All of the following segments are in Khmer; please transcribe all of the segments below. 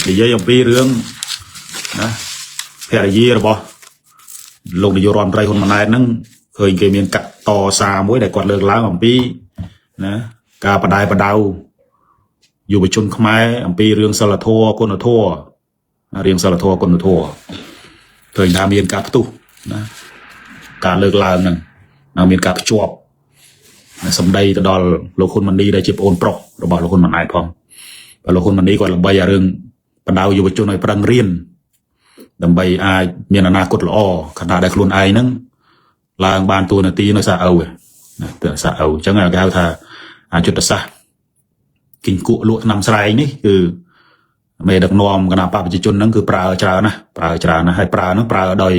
និយាយអំពីរឿងណាភរិយារបស់លោកនាយករដ្ឋមន្ត្រីហ៊ុនម៉ាណែតហ្នឹងឃើញគេមានកាត់តសារមួយដែលគាត់លើកឡើងអំពីណាការបដាយបដៅយុវជនខ្មែរអំពីរឿងសិលធម៌គុណធម៌រឿងសិលធម៌គុណធម៌ឃើញថាមានការផ្ទុះណាការលើកឡើងហ្នឹងមានការភ្ជាប់សម្ដីទៅដល់លោកហ៊ុនម៉ាណីដែលជាប្អូនប្រុសរបស់លោកហ៊ុនម៉ាណែតផងបើលោកហ៊ុនម៉ាណីគាត់ល្បីអារឿងបដៅយុវជនឲ្យប្រឹងរៀនដើម្បីអាចមានអនាគតល្អខណៈដែលខ្លួនឯងហ្នឹងឡើងបានតួនាទីនៅសាអ៊ូណាសាអ៊ូអញ្ចឹងគេហៅថាអយុទ្ធសាស្ត្រគិញគក់លក់ឆ្នាំស្រែងនេះគឺមេដឹកនាំគណៈបព្វជិជនហ្នឹងគឺប្រើច្រើនណាហើយប្រើហ្នឹងប្រើដោយ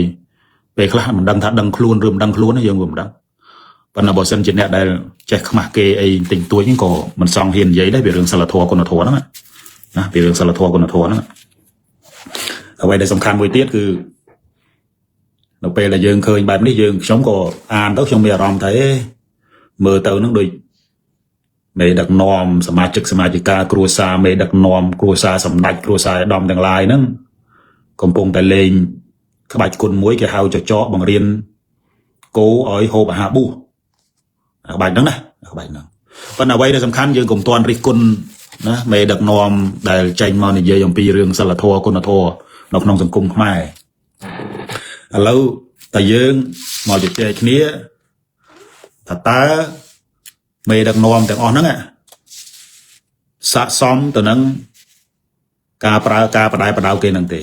ពេលខ្លះមិនដឹងថាដឹងខ្លួនឬមិនដឹងខ្លួនយើងក៏មិនដឹងប៉ុន្តែបើសិនជាអ្នកដែលចេះខ្មាស់គេអីទិញទួចហ្នឹងក៏មិនសង់ហ៊ាននិយាយដែរពីរឿងសិលធម៌គុណធម៌ហ្នឹងណាពីរឿងសិលធម៌គុណធម៌ហ្នឹងអ្វីដែលសំខាន់មួយទៀតគឺនៅពេលដែលយើងឃើញបែបនេះខ្ញុំក៏អានទៅខ្ញុំមានអារម្មណ៍ថាមើលទៅហ្នឹងដូចមេដឹកនាំសមាជិកាគ្រួសារមេដឹកនាំគ្រួសារសម្ដេចគ្រួសារអាដាមទាំងឡាយហ្នឹងកំពុងតែលេងក្បាច់គុណមួយគេហៅចចកបង្រៀនគោឲ្យហូបអាហារបួសក្បាច់ហ្នឹងណាក្បាច់ហ្នឹងប៉ុន្តែអ្វីដែលសំខាន់យើងកុំទាន់រិះគន់ណាមេដឹកនាំដែលចេញមកនិយាយអំពីរឿងសិលធម៌គុណធម៌នៅក្នុងសង្គមខ្មែរឥឡូវតែយើងមកជជែកគ្នាថាតើមេដឹកនាំទាំងអស់ហ្នឹងស័ក្តិសមទៅនឹងការប្រើការបដាយបដៅគេនឹងទេ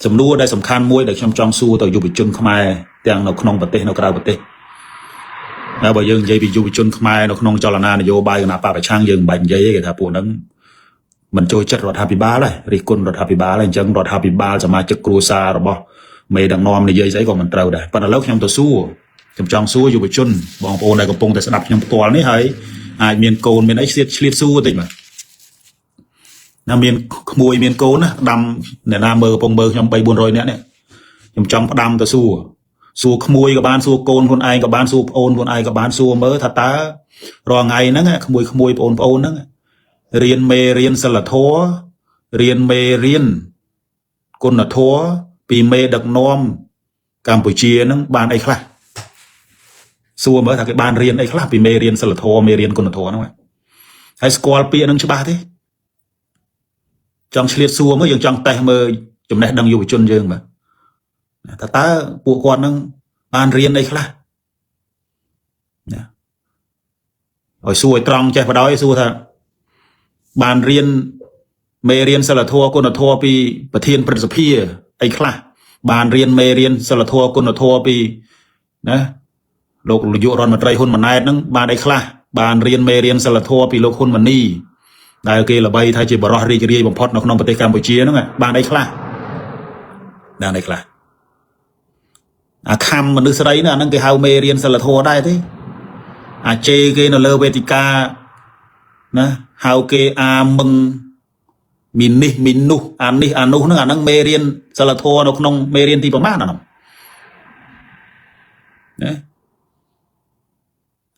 សំណួរដែលសំខាន់មួយដែលខ្ញុំចង់សួរទៅយុវជនខ្មែរទាំងនៅក្នុងប្រទេសនៅក្រៅប្រទេសហើយបើយើងនិយាយពីយុវជនខ្មែរនៅក្នុងចលនានយោបាយគណៈបព្វប្រឆាំងយើងមិនបាច់និយាយទេគេថាពួកហ្នឹងមិនចូលចិត្តរដ្ឋាភិបាលទេរិះគន់រដ្ឋាភិបាលហើយអញ្ចឹងរដ្ឋាភិបាលសមាជិកគ្រួសាររបស់មេដឹកនាំនិយាយស្អីក៏មិនត្រូវដែរប៉ុន្តែឥឡូវខ្ញុំទៅសួរខ្ញុំចង់សួរយុវជនបងប្អូនដែលកំពុងតែស្ដាប់ខ្ញុំផ្ទាល់នេះហើយអាចមានកូនមានអីឆ្លៀតសួរតិចមកណាមានក្មួយមានកូនណាដាំអ្នកណាមើលកំពុងមើលខ្ញុំ300-400នាក់នេះខ្ញុំចង់ផ្ដាំទៅសួរក្មួយក៏បានសួរកូនខ្លួនឯងក៏បានសួរប្អូនខ្លួនឯងក៏បានសួរមើលថាតើរាល់ថ្ងៃហ្នឹងក្មួយប្អូនហ្នឹងរៀនមេរៀនសិលធម៌រៀនមេរៀនគុណធម៌ពីមេដឹកនាំកម្ពុជាហ្នឹងបានអីខ្លះសួរមើលថាគេបានរៀនអីខ្លះពីមេរៀនសិលធម៌មេរៀនគុណធម៌ហ្នឹងហើយស្គាល់ពាក្យហ្នឹងច្បាស់ទេចង់ឆ្លៀតសួរមើលយើងចង់តេស្តមើលចំណេះដឹងយុវជនយើងបាទតើពួកគាត់ហ្នឹងបានរៀនអីខ្លះណាឲ្យសួរឲ្យត្រង់ចេះបដ ாய் សួរថាបានរៀនមេរៀនសិលធម៌គុណធម៌ពីប្រធានព្រឹទ្ធសភាអីខ្លះបានរៀនមេរៀនសិលធម៌គុណធម៌ពីណាលោកនាយករដ្ឋមន្ត្រីហ៊ុនម៉ាណែតហ្នឹងបានអីខ្លះបានរៀនមេរៀនសិលធម៌ពីលោកហ៊ុនម៉ាណីដែលគេល្បីថាជាបរិះរីករាយបំផុតនៅក្នុងប្រទេសកម្ពុជាហ្នឹងបានអីខ្លះអាខំមនុស្សស្រីណាហ្នឹងគេហៅមេរៀនសិលធម៌ដែរទេអាជេគេនៅលើវេទិកាណាហៅគេអាមឹងមីនេះមីនោះអានេះអានោះហ្នឹងអាហ្នឹងមេរៀនសិលធម៌នៅក្នុងមេរៀនទីប្រមាណអាហ្នឹងណា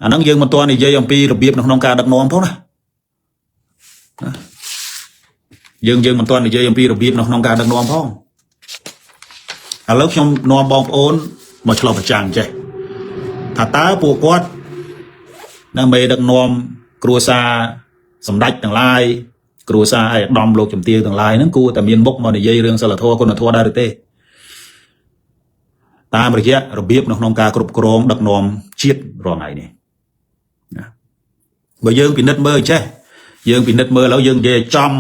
អាហ្នឹងយើងមិនទាន់និយាយអំពីរបៀបនៅក្នុងការដឹកនាំផងណាយើងមិនទាន់និយាយអំពីរបៀបនៅក្នុងការដឹកនាំផងឥឡូវខ្ញុំនាំបងប្អូនមកឆ្លុះប្រចាំចេះថាតើពួកគាត់ណាមេដឹកនាំគ្រួសារសម្ដេចទាំងឡាយគ្រួសារឯកឧត្តមលោកជំទាវទាំងឡាយហ្នឹងគួរតែមានមុខមកនិយាយរឿងសិលធម៌គុណធម៌ដែរឬទេតាមរយៈរបៀបនៅក្នុងការគ្រប់គ្រងដឹកនាំជាតិរាល់ថ្ងៃនេះណាបើយើងពិនិត្យមើលចេះយើងពិនិត្យមើលแล้วយើងនិយាយចំ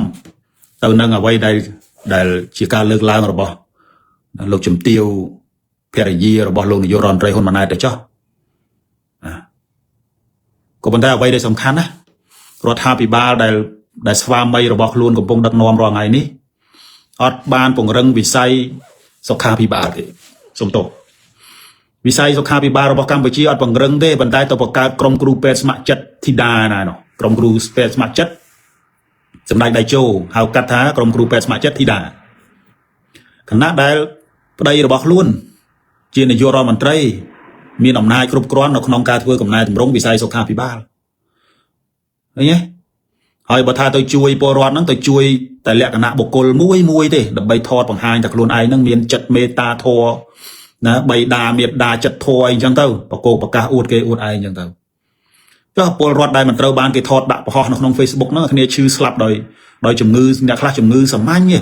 ទៅនឹងអ្វីដែលជាការលើកឡើងរបស់លោកជំទាវភរិយារបស់លោកនាយករដ្ឋមន្ត្រីហ៊ុនម៉ាណែតទៅចុះក៏ប៉ុន្តែអ្វីដែលសំខាន់ណារដ្ឋាភិបាលដែលស្វាមីរបស់ខ្លួនកំពុងដឹកនាំរាល់ថ្ងៃនេះអត់បានពង្រឹងវិស័យសុខាភិបាលទេសំទោសវិស័យសុខាភិបាលរបស់កម្ពុជាអត់ពង្រឹងទេប៉ុន្តែទៅបង្កើតក្រុមគ្រូពេទ្យស្ម័គ្រចិត្តធីតាណានោះក្រុមគ្រូពេទ្យស្ម័គ្រចិត្តសម្ដេចដៃជោហៅកាត់ថាក្រុមគ្រូពេទ្យស្ម័គ្រចិត្តធីតាគណៈដែលប្តីរបស់ខ្លួនជានាយករដ្ឋមន្ត្រីមានអំណាចគ្រប់គ្រាន់នៅក្នុងការធ្វើកំណែតម្រង់វិស័យសុខាភិបាលឃើញទេ ហើយបើថាទៅជួយពលរដ្ឋហ្នឹងទៅជួយតែលក្ខណៈបុគ្គលមួយទេដើម្បីថតបង្ហាញតែខ្លួនឯងហ្នឹងមានចិត្តមេត្តាធម៌ណាបៃតាមេត្តាចិត្តធម៌អីចឹងទៅបកគោប្រកាសអួតគេអួតឯងចឹងទៅចុះពលរដ្ឋដែលមិនត្រូវបានគេថតដាក់បង្ហោះនៅក្នុង Facebook ហ្នឹងគ្នាឈឺស្លាប់ដោយជំងឺអ្នកខ្លះជំងឺសាមញ្ញទេ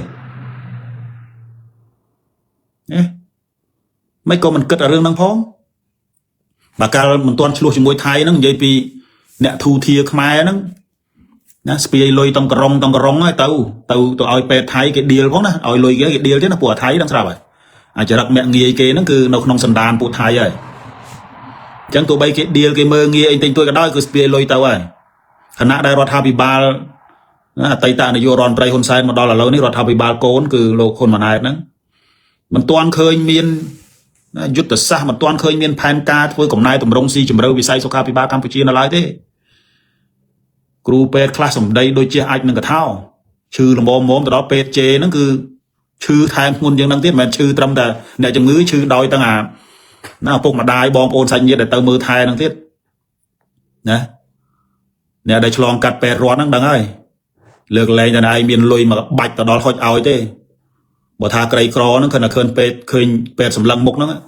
មិនក៏មិនគិតរឿងហ្នឹងផងបើកាលមិនទាន់ឆ្លោះជាមួយថៃហ្នឹងនិយាយពីអ្នកធូធាខ្មែរហ្នឹងណាស្ពាយលុយតំក្រុងហើយទៅឲ្យពេទ្យថៃគេឌីលផងណាឲ្យលុយគេឌីលទៀតណាពួកថៃហ្នឹងស្រាប់ហើយអាចរឹកមាក់ងាយគេហ្នឹងគឺនៅក្នុងសន្តានពួកថៃហើយអញ្ចឹងទោះបីគេឌីលគេមើងងាយអីទិញទួយក៏ដោយគឺស្ពាយលុយទៅហើយខណៈដែលរដ្ឋាភិបាលអតីតនាយករដ្ឋមន្ត្រីហ៊ុនសែនមកដល់ឥឡូវនេះរដ្ឋាភិបាលកូនគឺលោកហ៊ុនម៉ាណែតហ្នឹងមិនទាន់ឃើញមានយុទ្ធសាស្ត្រមិនទាន់ឃើញមានផែនការធ្វើកំណែតម្រង់ស៊ីជម្រៅវិស័យសុខាភិបាលកម្ពុជានៅឡើយទេគ្រូពេទ្យខ្លះសម្ដីដូចជាអាចនឹងកថាឈឺលំមទៅដល់ពេទ្យជេហ្នឹងគឺឈឺថែមធ្ងន់ជាងហ្នឹងទៀតមិនមែនឈឺត្រឹមតែអ្នកជំងឺឈឺដោយទាំងអាណាឪពុកម្ដាយបងប្អូនសាច់ញាតិដែលទៅមើលថែហ្នឹងទៀតណាអ្នកដែលឆ្លងកាត់ពេទ្យរដ្ឋហ្នឹងដឹងហើយលើកលែងតែឯងមានលុយមកបាច់ទៅដល់ហុចឲ្យទេបើថាក្រីក្រហ្នឹងឃើញឃើញពេទ្យសម្លឹងមុខហ្នឹងណា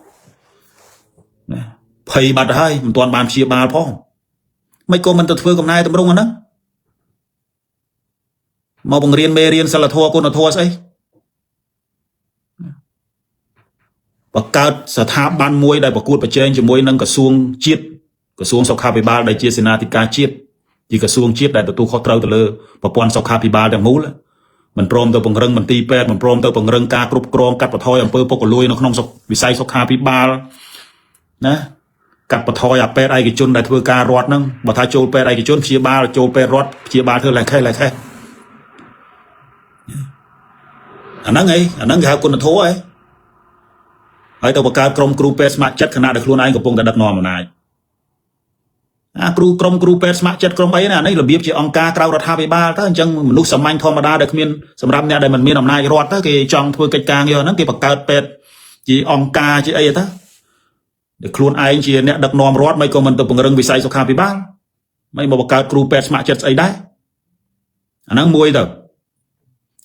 ភ័យបាត់ហើយមិនទាន់បានព្យាបាលផងមិនក៏មិនទៅធ្វើកំណែតម្រង់អាហ្នឹងមកបង្រៀនមេរៀនសិលធម៌គុណធម៌ស្អីបង្កើតស្ថាប័នមួយដែលប្រកួតប្រជែងជាមួយនឹងក្រសួងជាតិក្រសួងសុខាភិបាលដែលជាសេនាធិការជាតិជាក្រសួងជាតិដែលទទួលខុសត្រូវទៅលើប្រព័ន្ធសុខាភិបាលទាំងមូលមិនព្រមទៅពង្រឹងមន្ទីរពេទ្យមិនព្រមទៅពង្រឹងការគ្រប់គ្រងកាត់បន្ថយអំពើពុករលួយនៅក្នុងវិស័យសុខាភិបាលណាកាត់បន្ថយអាពេទ្យឯកជនដែលធ្វើការរដ្ឋហ្នឹងបើថាចូលពេទ្យឯកជនព្យាបាលចូលពេទ្យរដ្ឋព្យាបាលធ្វើឡែខេះអាហ្នឹងគេហៅគុណធម៌ហើយទៅបង្កើតក្រុមគ្រូពេទ្យស្ម័គ្រចិត្តខណៈដែលខ្លួនឯងកំពុងតែដឹកនាំអំណាចក្រុមគ្រូពេទ្យស្ម័គ្រចិត្តក្រុមអីណានេះរបៀបជាអង្គការក្រៅរដ្ឋាភិបាលទៅអញ្ចឹងមនុស្សសាមញ្ញធម្មតាដែលគ្មានសម្រាប់អ្នកដែលមិនមានអំណាចរដ្ឋទៅគេចង់ធ្វើកិច្ចការងារហ្នឹងគេបង្កើតពេទ្យជាអង្គការជាអីទៅដែលខ្លួនឯងជាអ្នកដឹកនាំរដ្ឋមិនក៏មិនទៅពង្រឹងវិស័យសុខាភិបាលមិនមកបង្កើតគ្រូពេទ្យស្ម័គ្រចិត្តស្អីដែរអាហ្នឹងមួយទៅ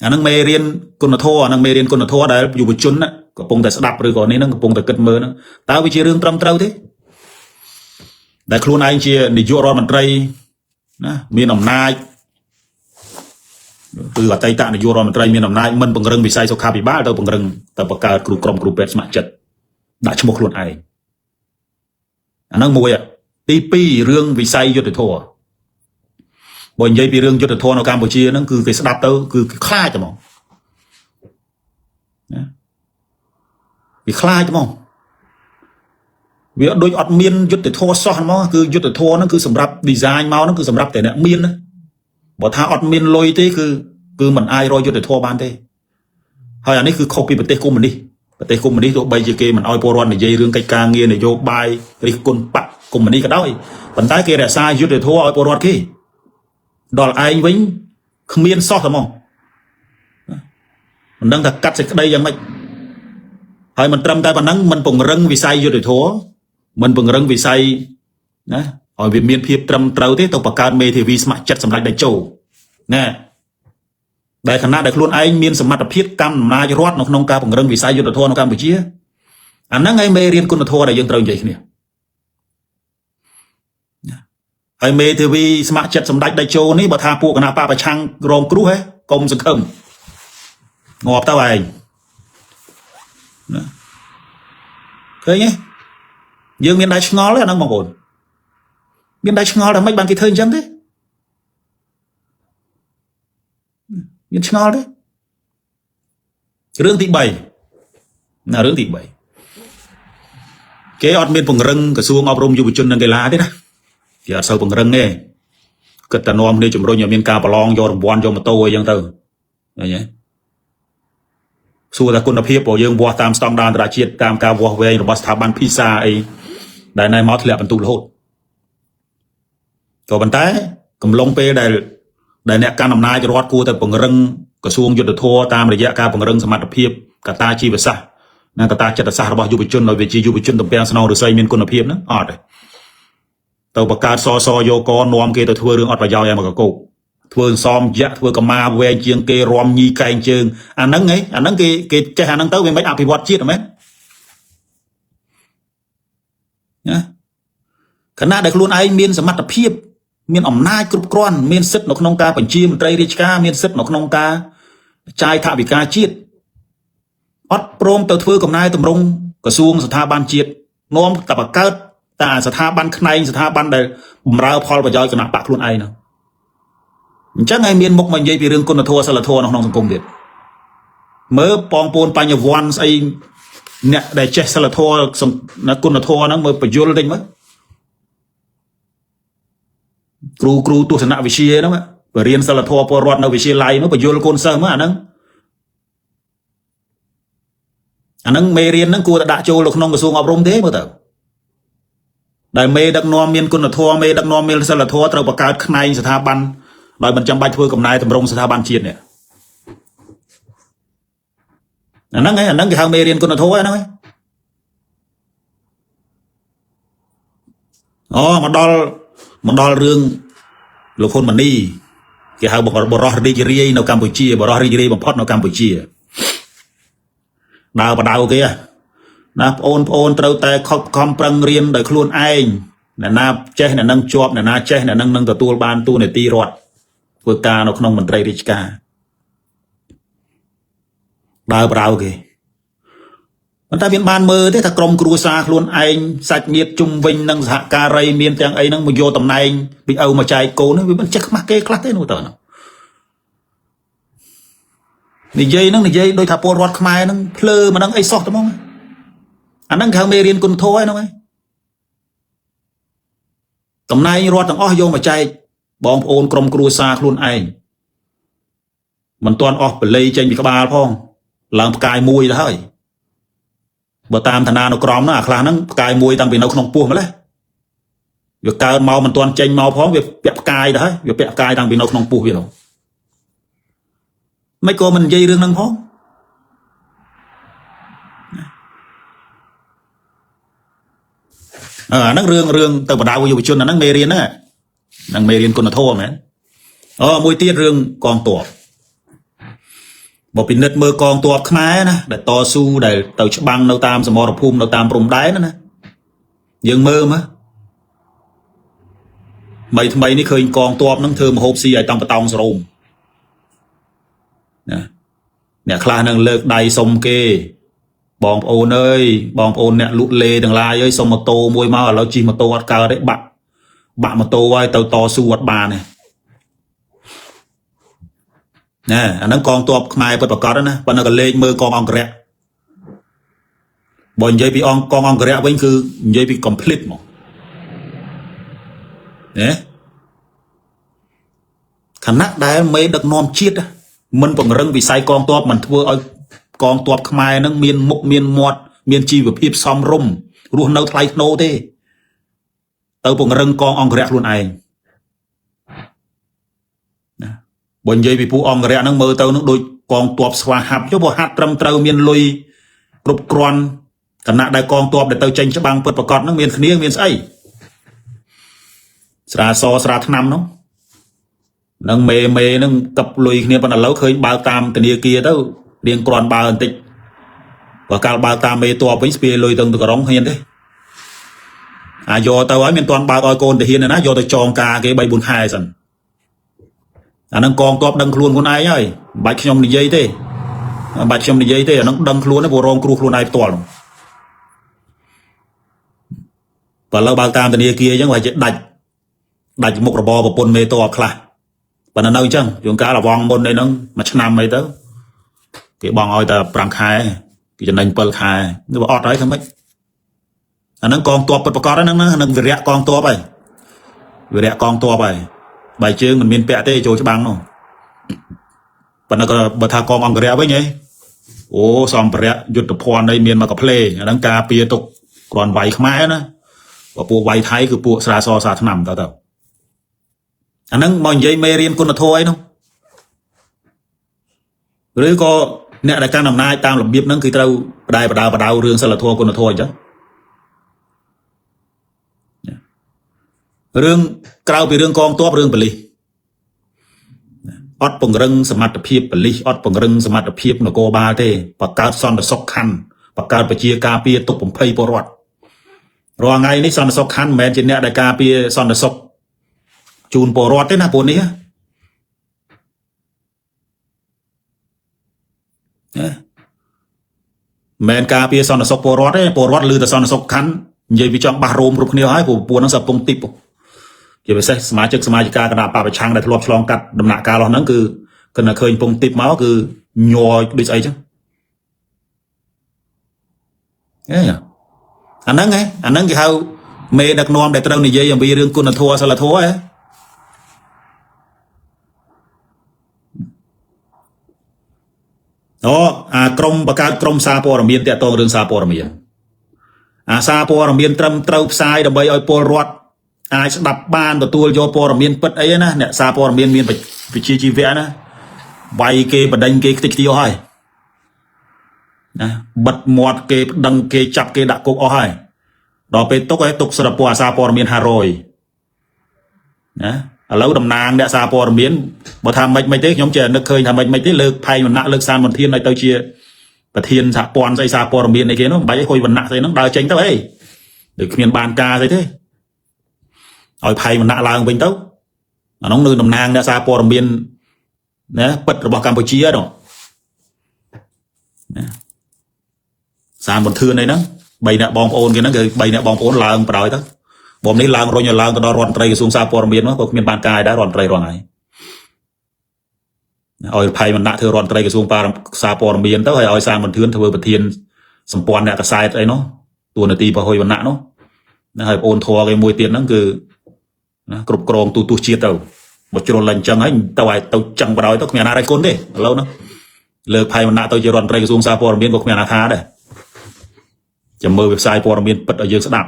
អាហ្នឹងមេរៀនគុណធម៌អាហ្នឹងមេរៀនគុណធម៌ដែលយុវជនកំពុងតែស្ដាប់ឬក៏នេះហ្នឹងកំពុងតែគិតមើលហ្នឹងតើវាជារឿងត្រឹមត្រូវទេដែលខ្លួនឯងជានាយករដ្ឋមន្ត្រីណាមានអំណាចគឺអតីតនាយករដ្ឋមន្ត្រីមានអំណាចមិនពង្រឹងវិស័យសុខាភិបាលទៅពង្រឹងទៅបង្កើតក្រុមគ្រូពេទ្យស្ម័គ្រចិត្តដាក់ឈ្មោះខ្លួនឯងអាហ្នឹងមួយទី2រឿងវិស័យយុទ្ធធម៌បើនិយាយពីរឿងយុទ្ធធម៌នៅកម្ពុជាហ្នឹងគឺគេស្ដាប់ទៅគឺខ្លាចហ្មងណាវាខ្លាចហ្មងវាដូចអត់មានយុទ្ធធម៌សោះហ្មងគឺយុទ្ធធម៌ហ្នឹងគឺសម្រាប់ design មកហ្នឹងគឺសម្រាប់តែអ្នកមានណាបើថាអត់មានលុយទេគឺមិនអាចរកយុទ្ធធម៌បានទេហើយអានេះគឺខុសពីប្រទេសកុម្មុយនីសទោះបីជាគេមិនអោយពលរដ្ឋនិយាយរឿងកិច្ចការងារនយោបាយរិះគន់បកកុម្មុយនីសក៏ដោយប៉ុន្តែគេរក្សាយុទ្ធធម៌ឲ្យពលរដ្ឋគេដល់ឯងវិញគ្មានសោះហ្មងមិនដឹងថាកាត់សេចក្តីយ៉ាងម៉េចហើយមិនត្រឹមតែប៉ុណ្ណឹងមិនពង្រឹងវិស័យយុទ្ធធម៌មិនពង្រឹងវិស័យណាឲ្យវាមានភាពត្រឹមត្រូវទេទៅបង្កើតមេធាវីស្ម័គ្រចិត្តសម្ដេចតេជោណាដែលខណៈដែលខ្លួនឯងមានសមត្ថភាពកម្មអំណាចរដ្ឋនៅក្នុងការពង្រឹងវិស័យយុទ្ធធម៌នៅកម្ពុជាអាហ្នឹងឯងមេរៀនគុណធម៌ដែលយើងត្រូវនិយាយគ្នាហើយមេធាវីស្ម័គ្រចិត្តសម្ដេចតេជោនេះបើថាពួកគណៈបកប្រឆាំងរងគ្រោះកុំសង្ឃឹមងាប់ទៅឯងណាឃើញទេយើងមានដៃឆ្ងល់ទេអាហ្នឹងបងប្អូនមានដៃឆ្ងល់តែមិនបានគេធ្វើអញ្ចឹងទេមានឆ្ងល់ទេរឿងទី3ណារឿងទី3គេអត់មានពង្រឹងក្រសួងអប់រំយុវជននិងកីឡាទេណាគេអត់សូវពង្រឹងទេគិតតែនាំគ្នាជំរុញឲ្យមានការប្រឡងយករង្វាន់យកម៉ូតូអីចឹងទៅឃើញទេសួរថាគុណភាពរបស់យើងវាស់តាមស្តង់ដារអន្តរជាតិតាមការវាស់វែងរបស់ស្ថាប័ន PISA អីដែលណែមកធ្លាក់បន្ទុករហូតក៏ប៉ុន្តែកំឡុងពេលដែលអ្នកកាន់អំណាចរដ្ឋគួរតែពង្រឹងក្រសួងយុទ្ធភ័ពតាមរយៈការពង្រឹងសមត្ថភាពកត្តាជីវសាស្ត្រនិងកត្តាចិត្តសាស្ត្ររបស់យុវជនឲ្យវាជាយុវជនទំពាំងស្នងឫស្សីមានគុណភាពហ្នឹងអត់ទេទៅបង្កើតសយកនាំគេទៅធ្វើរឿងអត់ប្រយោជន៍ឲ្យមកកកោក ធ្វើសំយ៉ាក់ធ្វើកម្មាវែងជាងគេរំញីកែងជើងអាហ្នឹងគេចេះអាហ្នឹងទៅវាមិនអភិវឌ្ឍជាតិមែនណាខណៈដែលខ្លួនឯងមានសមត្ថភាពមានអំណាចគ្រប់គ្រាន់មានសិទ្ធិនៅក្នុងការបញ្ជាមន្ត្រីរាជការមានសិទ្ធិនៅក្នុងការចាយថវិកាជាតិអត់ព្រមទៅធ្វើកំណែតម្រង់ក្រសួងស្ថាប័នជាតិនាំតែបង្កើតតែស្ថាប័នខ្នែងស្ថាប័នដែលបម្រើផលប្រយោជន៍គណៈបកខ្លួនឯងហ្នឹងអញ្ចឹងឯងមានមុខមកនិយាយពីរឿងគុណធម៌សិលធម៌នៅក្នុងសង្គមទៀតមើលបងប្អូនបញ្ញវន្តស្អីអ្នកដែលចេះសិលធម៌គុណធម៌ហ្នឹងមើលបញ្យលតិចមើលគ្រូទស្សនវិជ្ជាហ្នឹងបរៀនសិលធម៌ពលរដ្ឋនៅវិទ្យាល័យនោះបញ្យលកូនសិស្សមើលអាហ្នឹងមេរៀនហ្នឹងគួរតែដាក់ចូលនៅក្នុងក្រសួងអប់រំទេមើលទៅដែលមេដឹកនាំមានគុណធម៌មេដឹកនាំមានសិលធម៌ត្រូវបង្កើតខ្នែងស្ថាប័នដោយមិនចាំបាច់ធ្វើកំណែតម្រង់ស្ថាប័នជាតិនេះអាហ្នឹងគេហៅមេរៀនគុណធម៌ហ្នឹងអូមកដល់រឿងលោកហ៊ុនម៉ាណីគេហៅបរោះរីករាយនៅកម្ពុជាបរោះរីករាយបំផុតនៅកម្ពុជាដើរបដៅគេណាបងប្អូនត្រូវតែខិតខំប្រឹងរៀនដោយខ្លួនឯងអ្នកណាចេះអ្នកនឹងជាប់អ្នកណាចេះអ្នកនឹងទទួលបានតួនាទីរដ្ឋធ្វើការនៅក្នុងមន្ត្រីរាជការដើរបដៅគេប៉ុន្តែមានបានមើលទេថាក្រុមគ្រួសារខ្លួនឯងសាច់ញាតិជុំវិញនឹងសហការីមានទាំងអីហ្នឹងមកយកតំណែងពីឪមកចែកកូនវាមិនចេះខ្មាស់គេខ្លះទេនោះតើនិយាយដូចថាពលរដ្ឋខ្មែរហ្នឹងភ្លើមិនដឹងអីសោះតែហ្មងអាហ្នឹងគេហៅមេរៀនគុណធម៌ហ្នឹងឯងតំណែងរដ្ឋទាំងអស់យកមកចែកបងប្អូនក្រុមគ្រួសារខ្លួនឯងមិនទាន់អស់បល័យចេញពីក្បាលផងឡើងផ្កាយមួយទៅហើយបើតាមឋានានុក្រមហ្នឹងអាខ្លះហ្នឹងផ្កាយមួយតាំងពីនៅក្នុងពោះម្លេះវាកើនមកមិនទាន់ចេញមកផងវាពាក់ផ្កាយទៅហើយវាពាក់ផ្កាយតាំងពីនៅក្នុងពោះវាហ្នឹងមិនក៏មិននិយាយរឿងហ្នឹងផងអាហ្នឹងរឿងទៅបដៅយុវជនអាហ្នឹងមេរៀនហ្នឹងមេរៀនគុណធម៌មែនមួយទៀតរឿងកងទ័ពមកពិនិត្យមើលកងទ័ពខ្មែរណាដែលតស៊ូដែលទៅច្បាំងនៅតាមសមរភូមិនៅតាមព្រំដែនណាយើងមើលមើលថ្មីនេះឃើញកងទ័ពហ្នឹងធ្វើមហូបស៊ីឲ្យតំបតោងសរោមណាអ្នកខ្លះនឹងលើកដៃសុំគេបងប្អូនអើយបងប្អូនអ្នកលក់លេទាំងឡាយអើយសុំម៉ូតូមួយមកឥឡូវជិះម៉ូតូអត់កើតទេបាក់ម៉ូតូឲ្យទៅតស៊ូអត់បានទេណែអាហ្នឹងកងទ័ពខ្មែរពិតប្រាកដណាប៉ុន្តែក៏លេខមើលកងអង្គរៈបើនិយាយពីកងអង្គរៈវិញគឺនិយាយពី complete មកណាខណៈដែលមេដឹកនាំជាតិមិនពង្រឹងវិស័យកងទ័ពមិនធ្វើឲ្យកងទ័ពខ្មែរនឹងមានមុខមានមាត់មានជីវភាពសមរម្យរស់នៅថ្លៃថ្នូរទេទៅពង្រឹងកងអង្គរៈខ្លួនឯងណាបើនិយាយពីពួកអង្គរៈហ្នឹងមើលទៅនឹងដូចកងទ័ពស្វាហាប់ចុះបើហាត់ត្រឹមត្រូវមានលុយគ្រប់គ្រាន់គណៈដែលកងទ័ពដែលទៅចេញច្បាំងពិតប្រាកដហ្នឹងមានគ្នាមានស្អីស្រាសស្រាថ្នាំហ្នឹងនឹងមេនឹងកັບលុយគ្នាប៉ុន្តែឥឡូវឃើញបើតាមធនាគារទៅរៀងគ្រាន់បើបន្តិចបើកាលបើតាមមេតបវិញស្ពាយលុយទៅក្រុងហ៊ានទេយកទៅហើយមានតាន់បើកឲ្យកូនទៅហ៊ានណាយកទៅចងការគេ 3-4 ខែសិនអាហ្នឹងកងទ័ពដឹងខ្លួនឯងហើយមិនបាច់ខ្ញុំនិយាយទេអាហ្នឹងដឹងខ្លួនទេព្រោះរងគ្រោះខ្លួនឯងផ្ទាល់បើឥឡូវបើតាមធនាគារអញ្ចឹងវាជាដាច់មុខរបរប្រពន្ធមេតបខ្លះប៉ុន្តែនៅអញ្ចឹងជួនកាលអវងមុនអីហ្នឹងមួយឆ្នាំអីទៅគេបងឲ្យតែ5ខែគេចំណេញ7ខែនេះបើអត់ហើយធ្វើម៉េចអាហ្នឹងកងទ័ពពិតប្រាកដហ្នឹងណានឹងវិរៈកងទ័ពហើយបែរជើងមិនមានពាក់ទេចូលច្បាំងនោះប៉ុន្តែក៏បើថាកងអង្គរៈវិញហីអូសម្ភារៈយុទ្ធភ័ណ្ឌអីមានមកកាផ្លេអាហ្នឹងការពារទុកគ្រាន់វាយខ្មែរណាបើពួកវាយថៃគឺពួកស្រាសសាថ្នាំទៅអាហ្នឹងមកនិយាយមេរៀនគុណធម៌អីនោះឬក៏អ្នកដែលកាន់អំណាចតាមរបៀបហ្នឹងគឺត្រូវបដៅរឿងសិលធម៌គុណធម៌អញ្ចឹងរឿងក្រៅពីរឿងកងទ័ពរឿងប៉ូលីស อดปงรึงสมัติเพียบปลิออดปงรึงสมัติเพียบนโกบาเตประกาศซอนสกคันประกาศปจีกาเปียตุกผมเพย์ปรอดรอไงนี่ซอนสกคันแม้จะเนี่ยได้กาเปียซอนสกจูนปรอดได้นะปนนี้แมนกาเปียซอนสกปรอดได้ปรอดลือแต่ซอนสกคันยัยวิจารณ์บาโรมรุกเนียวให้ผมปวดนังสับปงติบอย่าไปใส่สมาชิกากระดาษป่าไปช่างได้ทดลองฉลองกัดดำหนักการเหล่านั้นคือขณะเคยปงติบมาก็คือโยยด้วยใจจังอันนั้นไงอันนั้นคือเขาเมดักนอมได้ตรังนี่ยัยยังไปเรื่องกุนทัวสละทัวกรมประกาศกรมซาปอร์เมียนแต่ตองเรื่องซาปอร์เมียนซาปอร์เมียนตรมเต้าทรายดับใบอ้อยปอรอดสดับบ้านตัวโยปอร์เมียนปัดไอ้นะเนี่ยซาปอร์เมียนเมียนไปชีวิตนะใบเกยประดังเกยติดที่อ้อยนะบัดหมดเกยดังเกยจับเกยดักกุกอ้อยดอกไปตกไอ้ตกสระปัวซาปอร์เมียน500นะแล้วดำนางเนี่ยซาปอร์เมียนบ่ทำไม่ได้ยอมเจอนึกเคยทำไม่ได้เลิกภัยมันหนักเลิกซานมันเทียนในเตาเชียประเทียนสะปอนใส่ซาปอร์เมียนในเกยน้องใบไอ้คอยมันหนักใส่น้องดาวเจงเต้าเอ้เด็กเมียนบานกาใส่เท่เอาภัยมันหนักลางเป็นเต้าน้องนึกดำนางเนี่ยซาปอร์เมียนนะปิดระบบกัมพูชีอ่ะดอกซานบนเทือนเลยนะใบเนี่ยบองโอนกันนะคือใบเนี่ยบองโอนลางปล่อยเต้าบอมนี้ลางรอยลางตลอดรอนไตรกระทรวงซาปอร์เมียนว่าพวกเมียนบานกายได้รอนไตรรอนไหนเอาภัยมันหนักเธอรอนไตรกระทรวงปาซาปอร์เมียนเต้าให้เอาซานบนเทือนเธอประเทียนสมปอนเนี่ยกระสายไอ้เนาะตัวนาทีพอหอยมันหนักเนาะนะให้โอนทัวร์cáiมวยtiềnนั่นคือนะกรุบกรองตัวเชียเต้าบทจรลันจังให้เต้าไอ้เต้าจังปล่อยเต้าเมียนอะไรคนเด้แล้วเนาะเลิกภัยมันหนักเต้าจะรอนไตรกระทรวงซาปอร์เมียนบอกเมียนอาคาเด้จะมือเว็บไซต์ปอร์เมียนปิดเอาเยอะสนับ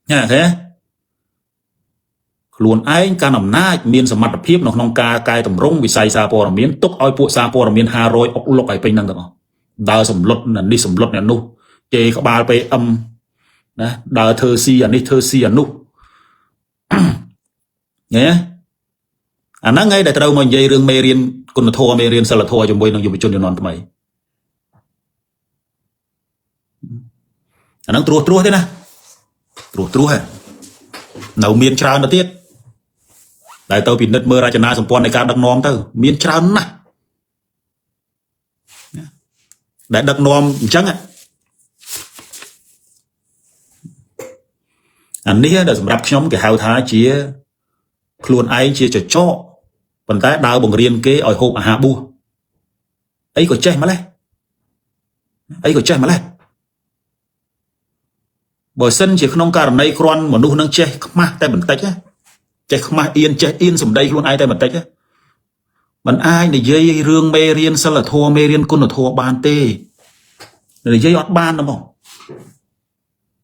เนี่ยแค่ล้วนไอ้การนำหน้าเมียนสมัติเพียบนองกากายต่ำรงวิสัยซาปอร์เมียนตกเอาพวกซาปอร์เมียน500ออกลกไอ้เป็นนั่งต่างดาวสมรสนั่นนี่สมรสเนี่ยนู่เจขบาลไปนะดาวเธอซีอันนี้เธอซีอันนู่เนี่ยอันนั้นไงแต่เรามาเยเรื่องเมเรียนกุนโทเมเรียนสลัดโทจมวยน้องอยู่ไปจนอยู่นอนทำไมอันนั้นตรัวได้นะตรัวฮะหนูเมียนชาวนาเทียได้เต้าปิดนัดเมื่อราชนาสมปองในการดักน้อมเต้าเมียนชาวนะได้ดักน้อมจังอ่ะอันนี้เดี๋ยวสำหรับช่องcái hào thái chia ខ្លួនឯងជាចចកប៉ុន្តែដើរបង្រៀនគេឲ្យហូបអាហារបួសអីក៏ចេះម្លេះបើសិនជាក្នុងករណីគ្រាន់មនុស្សនឹងចេះខ្មាស់តែបន្តិចចេះខ្មាស់អៀនចេះអៀនសម្ដីខ្លួនឯងតែបន្តិចมันអាចនិយាយរឿងមេរៀនសិលធម៌មេរៀនគុណធម៌បានទេនិយាយអត់បានទេបង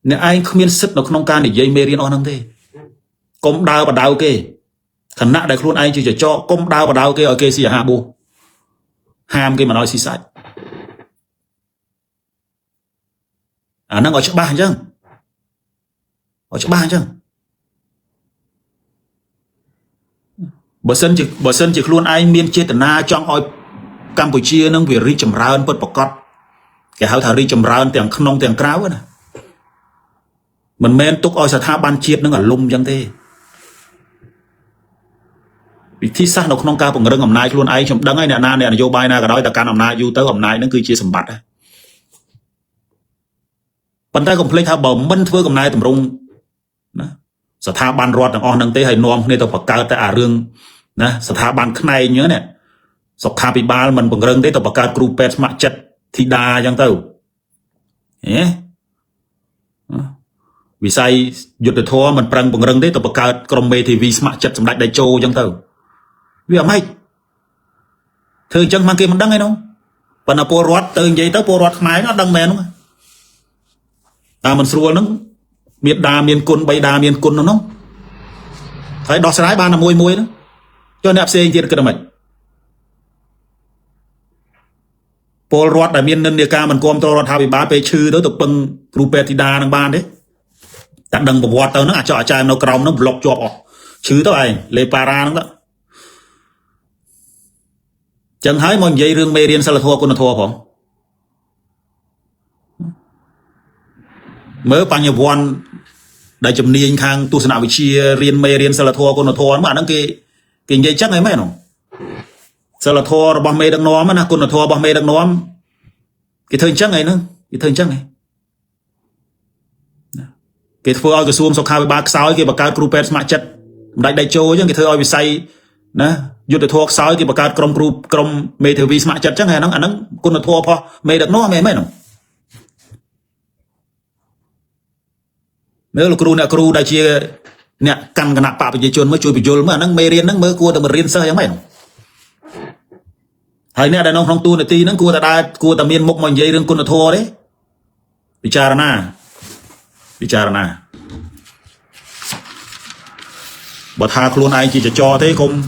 អ្នកឯងគ្មានសិទ្ធិនៅក្នុងការនិយាយមេរៀនអស់ហ្នឹងទេកុំដើរបដៅគេខណៈដែលខ្លួនឯងជាចចកកុំដើរបដៅគេឲ្យគេស៊ីអាហារបួសហាមគេមិនឲ្យស៊ីសាច់អាហ្នឹងឲ្យច្បាស់អញ្ចឹងបើសិនជាខ្លួនឯងមានចេតនាចង់ឲ្យកម្ពុជានឹងវារីកចម្រើនពិតប្រាកដគេហៅថារីកចម្រើនទាំងក្នុងទាំងក្រៅណាមិនមែនទុកឲ្យស្ថាប័នជាតិនឹងអាលុំអញ្ចឹងទេវិធីសាស្ត្រនៅក្នុងការពង្រឹងអំណាចខ្លួនឯងខ្ញុំដឹងហើយអ្នកណាអ្នកនយោបាយណាក៏ដោយតែកាន់អំណាចយូរទៅអំណាចនឹងគឺជាសម្បត្តិប៉ុន្តែកុំភ្លេចថាបើមិនធ្វើកំណែតម្រង់ណាស្ថាប័នរដ្ឋទាំងអស់ហ្នឹងទេហើយនាំគ្នាទៅបង្កើតតែអារឿងណាស្ថាប័នផ្នែកអញ្ចឹងណាសុខាភិបាលមិនពង្រឹងទេទៅបង្កើតគ្រូពេទ្យស្ម័គ្រចិត្តធីតាអញ្ចឹងទៅវិស័យយុទ្ធធម៌មិនប្រឹងពង្រឹងទេទៅបង្កើតក្រុមមេធាវីស្ម័គ្រចិត្តសម្ដេចតេជោអញ្ចឹងទៅវាអត់ម៉េចធ្វើអញ្ចឹងមកគេមិនដឹងឯនោះប៉ុន្តែពលរដ្ឋទៅនិយាយទៅពលរដ្ឋខ្មែរអត់ដឹងមែននោះតាមមិនស្រួលហ្នឹងមេដាមានគុណបៃតាមានគុណនោះហើយដោះស្រាយបានតែមួយហ្នឹងចុះអ្នកផ្សេងទៀតគិតមិនពលរដ្ឋដែលមាននិន្នាការមិនគ្រប់គ្រងរដ្ឋាភិបាលពេលឈឺទៅពឹងគ្រូពេទ្យធីតានឹងបានទេតែដឹងប្រវត្តិទៅហ្នឹងអាចអាចារ្យនៅក្រោមហ្នឹងប្លុកជាប់អស់ឈឺទៅឯងលេប៉ារ៉ាហ្នឹងទៅ chẳng hái mọi dây rương mê riêng sao là thua con là thua không mới bao nhiêu quan đại chấm niên khang tu sanh bị chia riêng mê riêng sao là thua con là thua mà nó cái dây chắc ấy mấy nó sao là thua bao mê đang nóm á con là thua bao mê đang nóm cái thời chắc này nữa cái thời chắc này cái phơi oi cái xuông sau khai ba sáu cái bạc cao crupe smart chất đại đại châu chứ cái thời oi bị say nè vô để thua sáu cái bạc cao crom mê thời vi smart chất chắc này nó anh nó con là thua po mê được nó mê mấy nó nếu là cru đại chia nè căn cái nạp bạc bị chôn mới chui bị chôn mới nó mê riêng nó mới cua tầm riêng sơ giống mấy nó hay nè đại nông trong tu này ti nó cua ta miên mục mọi dây rừng con là thua đấy Bicharana bà tha luôn ai chỉ cho thế không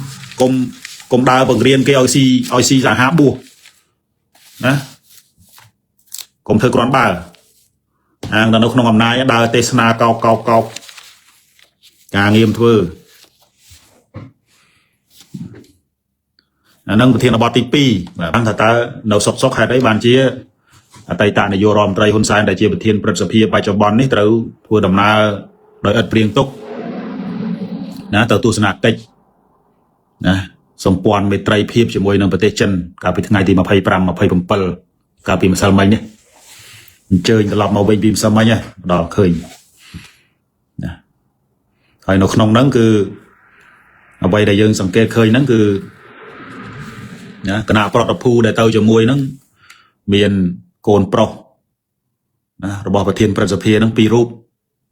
đa bằng riêng cái oxy giả hạ bùa nè không thơ con bà hàng đàn ông hôm nay đa tesna cao càng nghiêm thưa nâng thiên là bọt tivi và ban thật ta nấu sọc hai đấy bàn chia tay tạ này vô ròm trai hôn sai đại chia bậc thiênประสบភាពbài cho bón ní từ thua đầm na đợi ật riêng túcนะtừ tu sanh tịchนะสมปอนไม่ไตรเพียบជាមួយនឹងប្រទេសចិនកាលពីថ្ងៃទី25 27កាលពីម្សិលមិញនេះអញ្ជើញត្រឡប់មកវិញពីម្សិលមិញដល់ឃើញណាហើយនៅក្នុងហ្នឹងគឺអ្វីដែលយើងសង្កេតឃើញហ្នឹងគឺណាគណៈប្រតិភូដែលទៅជាមួយហ្នឹងមានកូនប្រុសណារបស់ប្រធានប្រសិទ្ធភាពហ្នឹងពីររូប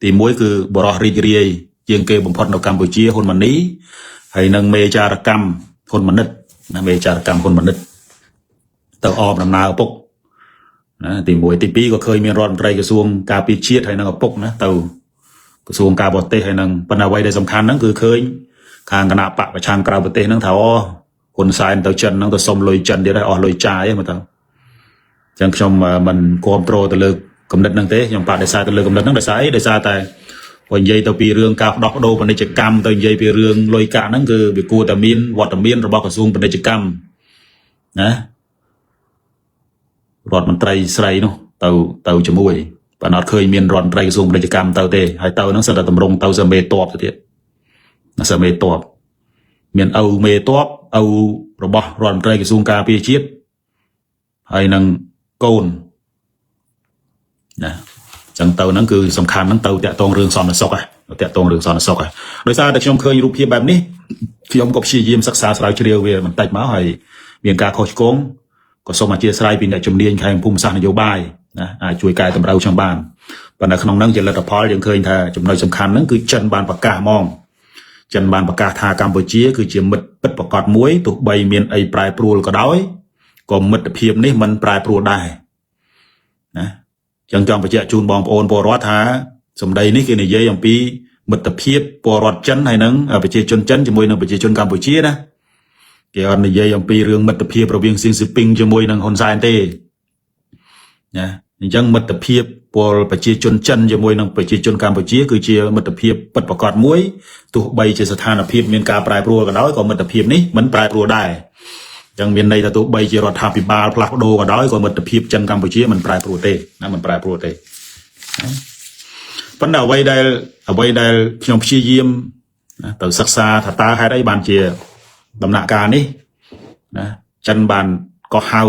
ទី1គឺបរោះរីករាយជាងគេបំផុតនៅកម្ពុជាហ៊ុនម៉ាណីហើយនឹងមេចារកម្មហ៊ុនម៉ាណិតណាមេចារកម្មហ៊ុនម៉ាណិតទៅអបដំណើរឪពុកណាទី1ទី2ក៏ឃើញមានរដ្ឋមន្ត្រីក្រសួងការពារជាតិហើយនឹងឪពុកណាទៅក្រសួងការបរទេសហើយនឹងប៉ុន្តែអ្វីដែលសំខាន់ហ្នឹងគឺឃើញខាងគណៈបកប្រឆាំងក្រៅប្រទេសហ្នឹងថាអូហ៊ុនសែនទៅចិនហ្នឹងទៅសុំលុយចិនទៀតហើយអស់លុយចាយហ្នឹងមើលទៅចឹងខ្ញុំមិនគ្រប់គ្រងទៅលើគំនិតហ្នឹងទេខ្ញុំបដិសេធទៅលើគំនិតហ្នឹងដោយសារតែបើនិយាយទៅពីរឿងការផ្ដោះប្ដូរពាណិជ្ជកម្មទៅនិយាយពីរឿងលុយកាក់ហ្នឹងគឺវាគួរតែមានវត្តមានរបស់ក្រសួងពាណិជ្ជកម្មណារដ្ឋមន្ត្រីស្រីនោះទៅជាមួយបើអត់ឃើញមានរដ្ឋមន្ត្រីក្រសួងពាណិជ្ជកម្មទៅទេហើយទៅហ្នឹងសិតតែតម្រង់ទៅសមេតបទៅទៀតណាសមេតបមានឪមេតបឪរបស់រដ្ឋមន្ត្រីក្រសួងការពារជាតិហើយនឹងកូនណាចឹងទៅហ្នឹងគឺសំខាន់ហ្នឹងទៅតាក់ទងរឿងសន្តិសុខតាក់ទងរឿងសន្តិសុខដោយសារតែខ្ញុំឃើញរូបភាពបែបនេះខ្ញុំក៏ព្យាយាមសិក្សាស្រាវជ្រាវវាបន្តិចមកហើយមានការខុសឆ្គងក៏សូមអធិស្ឋានពីអ្នកជំនាញខាងភូមិសាស្ត្រនយោបាយណាអាចជួយកែតម្រូវខ្ញុំបានប៉ុន្តែក្នុងហ្នឹងជាលទ្ធផលយើងឃើញថាចំណុចសំខាន់ហ្នឹងគឺចិនបានប្រកាសហ្មងចិនបានប្រកាសថាកម្ពុជាគឺជាមិត្តពិតប្រាកដមួយទោះបីមានអីប្រែប្រួលក៏ដោយក៏មិត្តភាពនេះមិនប្រែប្រួលដែរណាចឹងចង់បញ្ជាក់ជូនបងប្អូនពលរដ្ឋថាសម្ដីនេះគេនិយាយអំពីមិត្តភាពពលរដ្ឋចិនហើយនឹងប្រជាជនចិនជាមួយនឹងប្រជាជនកម្ពុជាណាគេអត់និយាយអំពីរឿងមិត្តភាពរវាងស៊ីនស៊ីពីងជាមួយនឹងហ៊ុនសែនទេណាអញ្ចឹងមិត្តភាពពលប្រជាជនចិនជាមួយនឹងប្រជាជនកម្ពុជាគឺជាមិត្តភាពពិតប្រាកដមួយទោះបីជាស្ថានភាពមានការប្រែប្រួលក៏ដោយក៏មិត្តភាពនេះមិនប្រែប្រួលដែរចឹងមានន័យថាទោះបីជារដ្ឋាភិបាលផ្លាស់ប្ដូរក៏ដោយក៏មិត្តភាពចិនកម្ពុជាមិនប្រែប្រួលទេណាមិនប្រែប្រួលទេប៉ុន្តែអ្វីដែលខ្ញុំព្យាយាមទៅសិក្សាថាតើហេតុអីបានជាដំណាក់កាលនេះណាចិនបានកោះហៅ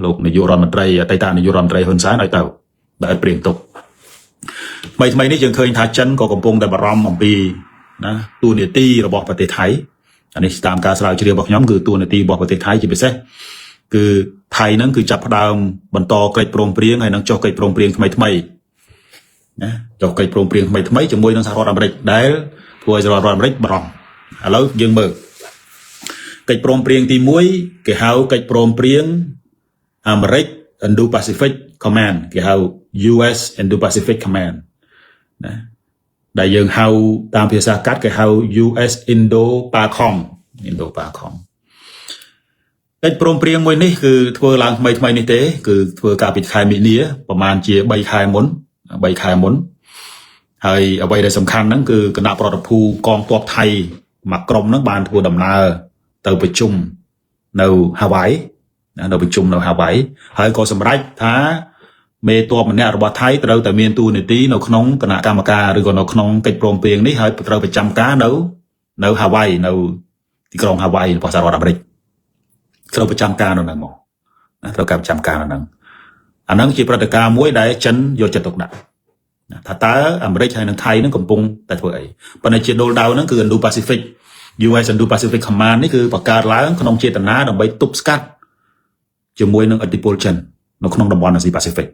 លោកនាយករដ្ឋមន្ត្រីអតីតនាយករដ្ឋមន្ត្រីហ៊ុនសែនឲ្យទៅដែលព្រៀងទុកថ្មីនេះយើងឃើញថាចិនក៏កំពុងតែបារម្ភអំពីណាទូនាទីរបស់ប្រទេសថៃអានេះតាមការស្រាវជ្រាវរបស់ខ្ញុំគឺទូនាទីរបស់ប្រទេសថៃជាពិសេសគឺថៃហ្នឹងគឺចាប់ផ្ដើមបន្តកិច្ចព្រមព្រៀងហើយនឹងចុះកិច្ចព្រមព្រៀងថ្មីណាចុះកិច្ចព្រមព្រៀងថ្មីជាមួយនឹងសហរដ្ឋអាមេរិកដែលធ្វើឲ្យសហរដ្ឋអាមេរិកបារម្ភឥឡូវយើងមើលកិច្ចព្រមព្រៀងទី1គេហៅកិច្ចព្រមព្រៀងអាមេរិក Indo-Pacific Command គេហៅ US Indo-Pacific Command ណាដែលយើងហៅតាមភាសាកាត់គេហៅ US Indo-PACOM កិច្ចព្រមព្រៀងមួយនេះគឺធ្វើឡើងថ្មីនេះទេគឺធ្វើកាលពីខែមីនាប្រហែលជា3ខែមុនហើយអ្វីដែលសំខាន់ហ្នឹងគឺគណៈប្រតិភូកងទ័ពថៃមួយក្រុមហ្នឹងបានធ្វើដំណើរទៅប្រជុំ នៅហាវ៉ៃនៅប្រជុំនៅហាវ៉ៃហើយក៏សម្រេចថាមេតបម្នាក់របស់ថៃត្រូវតែមានតួនាទីនៅក្នុងគណៈកម្មការឬក៏នៅក្នុងកិច្ចព្រមព្រៀងនេះហើយត្រូវប្រចាំការនៅហាវ៉ៃនៅទីក្រុងហាវ៉ៃរបស់សហរដ្ឋអាមេរិកត្រូវប្រចាំការនៅហ្នឹងមកណាត្រូវការប្រចាំការនៅហ្នឹងអាហ្នឹងជាព្រឹត្តិការណ៍មួយដែលចិនយកចិត្តទុកដាក់ថាតើអាមេរិកហើយនិងថៃហ្នឹងកំពុងតែធ្វើអីប៉ុន្តែជាដូលដៅហ្នឹងគឺ Indo-Pacific US Indo-Pacific Command នេះគឺបង្កើតឡើងក្នុងចេតនាដើម្បីទប់ស្កាត់ជាមួយនឹងឥទ្ធិពលចិននៅក្នុងតំបន់អាស៊ីប៉ាស៊ីហ្វិក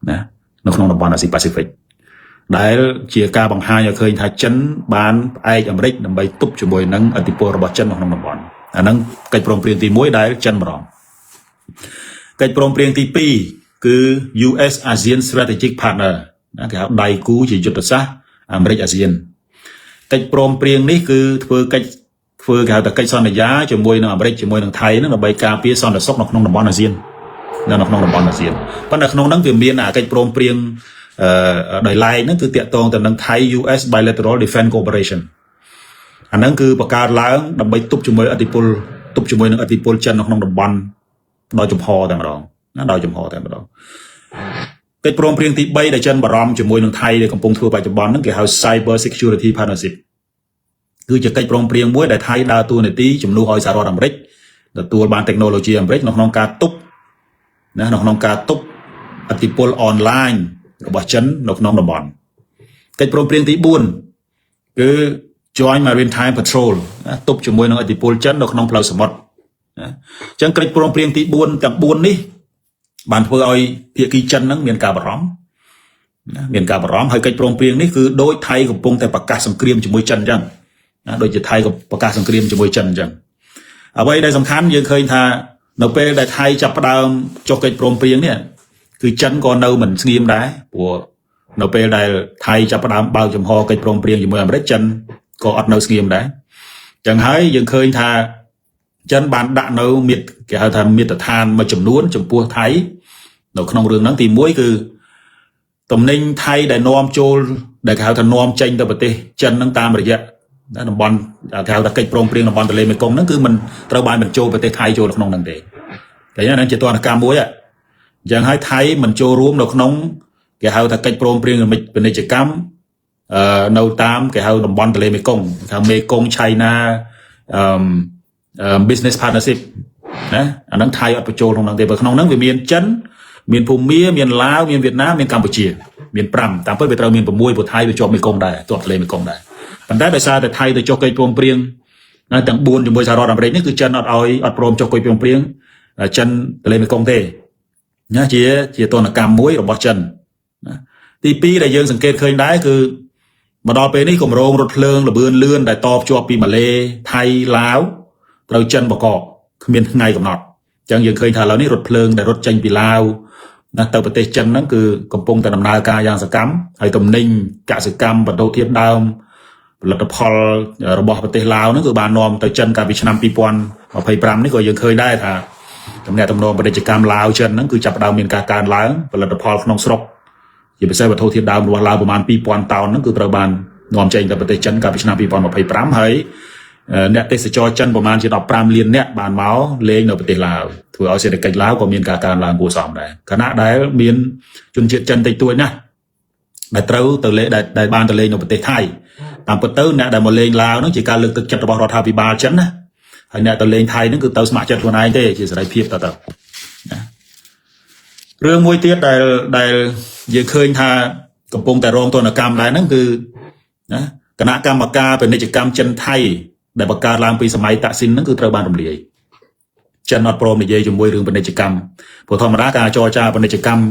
ណានៅក្នុងតំបន់អាស៊ីប៉ាស៊ីហ្វិកដែលជាការបង្ហាញឲ្យឃើញថាចិនបានផ្អែកអាមេរិកដើម្បីទប់ជាមួយនឹងឥទ្ធិពលរបស់ចិននៅក្នុងតំបន់អាហ្នឹងកិច្ចព្រមព្រៀងទី1ដែលចិនបារម្ភកិច្ចព្រមព្រៀងទី2គឺ US ASEAN Strategic Partner ណាគេហៅដៃគូជាយុទ្ធសាស្ត្រអាមេរិកអាស៊ានកិច្ចព្រមព្រៀងនេះគឺធ្វើគេហៅថាកិច្ចសន្យាជាមួយនឹងអាមេរិកជាមួយនឹងថៃនឹងដើម្បីការពារសន្តិសុខនៅក្នុងតំបន់អាស៊ាននៅក្នុងតំបន់អាស៊ានប៉ុន្តែក្នុងហ្នឹងវាមានកិច្ចព្រមព្រៀងដោយឡែកហ្នឹងគឺតាក់ទងទៅនឹង Thai US Bilateral Defense Cooperation អាហ្នឹងគឺបង្កើតឡើងដើម្បីទប់ជាមួយនឹងឥទ្ធិពលចិននៅក្នុងតំបន់ដោយចំហតែម្ដងណាដោយចំហតែម្ដងកិច្ចព្រមព្រៀងទី3ដែលចិនបារម្ភជាមួយនឹងថៃដែលកំពុងធ្វើបច្ចុប្បន្នហ្នឹងគេហៅ Cyber Security Partnership គឺជាកិច្ចព្រមព្រៀងមួយដែលថៃដើរតួនាទីជំនួសឲ្យសហរដ្ឋអាមេរិកទទួលបាន technology អាមេរិកនៅក្នុងការទប់ណានៅក្នុងការទប់ឥទ្ធិពលអនឡាញរបស់ចិននៅក្នុងតំបន់កិច្ចព្រមព្រៀងទី4គឺ Joint Maritime Patrol ណាទប់ជាមួយនឹងឥទ្ធិពលចិននៅក្នុងផ្លូវសមុទ្រណាអញ្ចឹងកិច្ចព្រមព្រៀងទី4ទាំង4នេះបានធ្វើឲ្យភាគីចិនហ្នឹងមានការបារម្ភណាមានការបារម្ភហើយកិច្ចព្រមព្រៀងនេះគឺដោយថៃកំពុងតែប្រកាសសង្គ្រាមជាមួយចិនអញ្ចឹងណាដូចជាថៃក៏ប្រកាសសង្គ្រាមជាមួយចិនអញ្ចឹងអ្វីដែលសំខាន់យើងឃើញថានៅពេលដែលថៃចាប់ផ្ដើមចុះកិច្ចព្រមព្រៀងនេះគឺចិនក៏នៅមិនស្ងៀមដែរព្រោះនៅពេលដែលថៃចាប់ផ្ដើមបើកចំហកិច្ចព្រមព្រៀងជាមួយអាមេរិកចិនក៏អត់នៅស្ងៀមដែរអញ្ចឹងហើយយើងឃើញថាចិនបានដាក់នៅគេហៅថាមាត្រដ្ឋានមួយចំនួនចំពោះថៃនៅក្នុងរឿងហ្នឹងទី1គឺតំណែងថៃដែលនាំចូលដែលគេហៅថានាំចេញទៅប្រទេសចិនហ្នឹងតាមរយៈតំបន់គេហៅថាកិច្ចព្រមព្រៀងតំបន់ទន្លេមេគង្គហ្នឹងគឺមិនត្រូវបានបញ្ចូលប្រទេសថៃចូលនៅក្នុងហ្នឹងទេតែហ្នឹងជាទណ្ឌកម្មមួយអញ្ចឹងហើយថៃមិនចូលរួមនៅក្នុងគេហៅថាកិច្ចព្រមព្រៀងពាណិជ្ជកម្មនៅតាមគេហៅតំបន់ទន្លេមេគង្គគេហៅមេគង្គ China business partnership ណាអាហ្នឹងថៃអត់បញ្ចូលក្នុងហ្នឹងទេព្រោះក្នុងហ្នឹងវាមានចិនមានភូមាមានឡាវមានវៀតណាមមានកម្ពុជាមាន5តាមពិតវាត្រូវមាន6ព្រោះថៃវាជាប់មេគង្គដែរជាប់ទន្លេមេគង្គដែរប៉ុន្តែដោយសារតែថៃទៅចុះកិច្ចព្រមព្រៀងណាទាំង4ជាមួយសហរដ្ឋអាមេរិកនេះគឺចិនអត់ព្រមចុះកិច្ចព្រមព្រៀងចិនទន្លេមេគង្គទេណាជាទណ្ឌកម្មមួយរបស់ចិនណាទី2ដែលយើងសង្កេតឃើញដែរគឺមកដល់ពេលនេះគម្រោងរថភ្លើងលឿនលឿនដែលតភ្ជាប់ពីម៉ាឡេថៃឡាវត្រូវចិនបកកគ្មានថ្ងៃកំណត់អញ្ចឹងយើងឃើញថាឥឡូវនេះរថភ្លើងដែលរត់ចេញពីឡាវណាទៅប្រទេសចិនហ្នឹងគឺកំពុងតែដំណើរការយ៉ាងសកម្មហើយទំនិញកសិកម្មបដិធាតុដើមផលិតផលរបស់ប្រទេសឡាវហ្នឹងគឺបាននាំទៅចិនកាលពីឆ្នាំ2025នេះក៏យើងឃើញដែរថាទំនាក់ទំនងពាណិជ្ជកម្មឡាវចិនហ្នឹងគឺចាប់ផ្ដើមមានការកើនឡើងផលិតផលក្នុងស្រុកជាពិសេសវត្ថុធាតុដើមរបស់ឡាវប្រមាណ2000តោនហ្នឹងគឺត្រូវបាននាំចេញទៅប្រទេសចិនកាលពីឆ្នាំ2025ហើយអ្នកទេសចរចិនប្រមាណជា15លានអ្នកបានមកលេងនៅប្រទេសឡាវធ្វើឲ្យសេដ្ឋកិច្ចឡាវក៏មានការកើនឡើងគួរសមដែរខណៈដែលមានជនជាតិចិនតិចតួចណាស់ដែលត្រូវទៅលេងដែលបានទៅលេងនៅប្រទេសថៃតាមពិតទៅអ្នកដែលមកលេងឡាវហ្នឹងជាការលើកទឹកចិត្តរបស់រដ្ឋាភិបាលចិនណាហើយអ្នកទៅលេងថៃហ្នឹងគឺទៅស្ម័គ្រចិត្តខ្លួនឯងទេជាសេរីភាពទៅណារឿងមួយទៀតដែលយើងឃើញថាកំពុងតែរងទណ្ឌកម្មដែរហ្នឹងគឺណាគណៈកម្មការពាណិជ្ជកម្មចិនថៃដែលបង្កើតឡើងពីសម័យតាក់ស៊ីនហ្នឹងគឺត្រូវបានរំលាយចិនអត់ព្រមនិយាយជាមួយរឿងពាណិជ្ជកម្មព្រោះធម្មតាការចរចាពាណិជ្ជកម្ម